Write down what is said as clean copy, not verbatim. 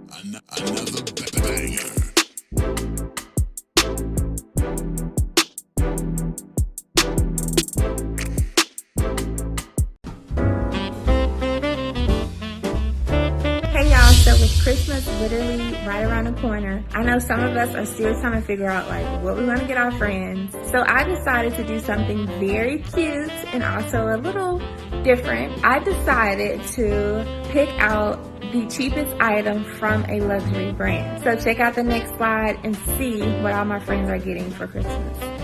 Another banger. Hey y'all, so with Christmas literally right around the corner, I know some of us are still trying to figure out like what we want to get our friends. So I decided to do something very cute and also a little different. I decided to pick out the cheapest item from a luxury brand. So check out the next slide and see what all my friends are getting for Christmas.